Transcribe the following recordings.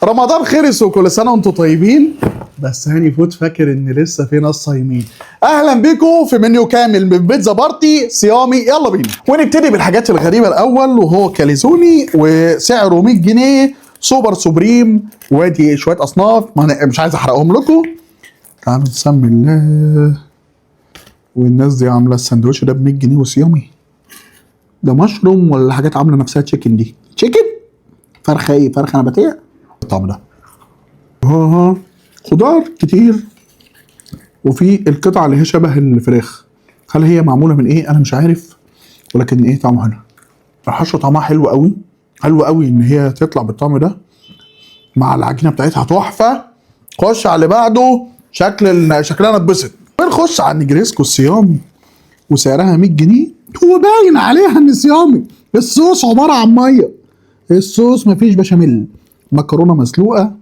رمضان خلص وكل سنه وانتم طيبين. بس هاني فوت فاكر ان لسه في ناس صايمين. اهلا بيكم في منيو كامل من بيتزا بارتي صيامي. يلا بينا ونبتدي بالحاجات الغريبه الاول، وهو كاليزوني وسعره 100 جنيه سوبر سوبريم، وادي شويه اصناف مش عايز احرقهم لكم. تعالوا نسمي الله. والناس دي عامله السندوتش ده ب 100 جنيه وصيامي. ده مشروم ولا حاجات عامله نفسها تشيكن؟ دي تشيكن فرخه ايه؟ فرخه نباتيه الطعم ده. خضار كتير، وفي القطعه اللي هي شبه الفراخ. هل هي معموله من ايه؟ انا مش عارف، ولكن ايه طعمه حلو. الحشوه طعمها حلو قوي، حلو قوي ان هي تطلع بالطعم ده مع العجينه بتاعتها تحفه. خش على اللي بعده. شكلنا اتبسط. بنخش على النجريسكو الصيامي وسعرها 100 جنيه، وباين عليها ان صيامي. الصوص عباره عن ميه، الصوص مفيش بشاميل، مكرونه مسلوقه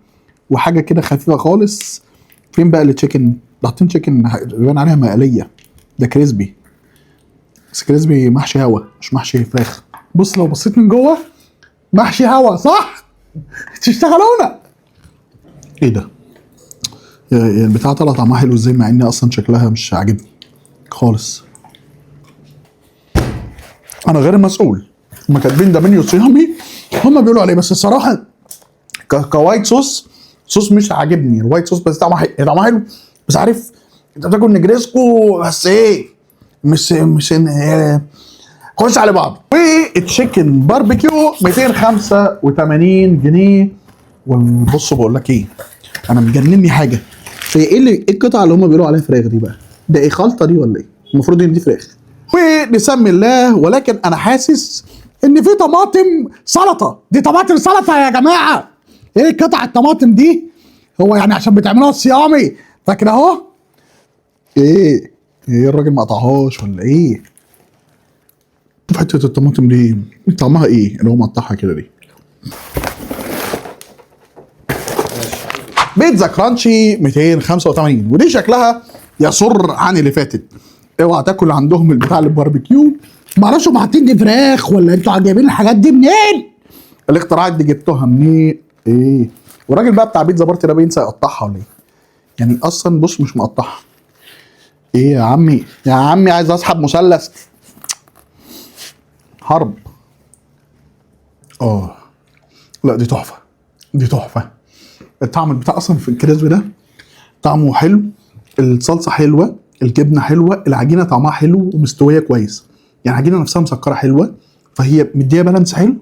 وحاجه كده خفيفه خالص. فين بقى التشيكن؟ حاطين تشيكن يبان عليها مقليه. ده كريسبي، بس كريسبي محشي هوا مش محشي فراخ. بص لو بصيت من جوه محشي هوا صح؟ تشتغلونا. ايه ده؟ البتاعه طلع طعمها حلو ازاي مع ان اصلا شكلها مش عاجبني خالص. انا غير مسؤول. هما كاتبين ده منيو صيامي، هما بيقولوا عليه، بس الصراحه كوايت صوص مش عاجبني. الوايت صوص بس طعمها حلو، بس عارف انت بتاكل نجريسكو بس ايه، مش خش على بعض. والتشيكن باربيكيو 285 جنيه. وبص بقول لك ايه، انا مجنني حاجه. في ايه القطعه اللي هم بيقولوا عليها فراخ دي بقى؟ ده ايه، خلطه دي ولا ايه؟ المفروض ان دي فراخ. ونسمي الله. ولكن انا حاسس ان في طماطم سلطه. دي طماطم سلطه يا جماعه. ايه قطع الطماطم دي؟ هو يعني عشان بتعملوها صيامي فاكر اهو؟ ايه الراجل ما قطعهاش ولا ايه؟ حته الطماطم دي طعمها ايه اللي هو مقطعها كده دي؟ بيتزا كرانشي 285، ودي شكلها يسر عن اللي فاتت. اوعى تاكل عندهم البتاع الباربيكيو. معرفش هم حاطين دي فراخ ولا انتوا جايبين الحاجات دي منين؟ الاختراعات دي جبتوها منين؟ ايه؟ والراجل بقى بتاع بيتزا بارتي ده بينسى يقطعها ولا ايه؟ يعني اصلا بص مش مقطعها. ايه يا عمي عايز اسحب مثلث حرب. لا دي تحفه. الطعم بتاع اصلا في الكريسبي ده طعمه حلو، الصلصه حلوه، الجبنه حلوه، العجينه طعمها حلو ومستويه كويس. يعني العجينه نفسها مسكره حلوه، فهي مديه بالانس حلو.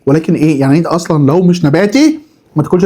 ولكن ايه يعني انت اصلا لو مش نباتي ما تاكلش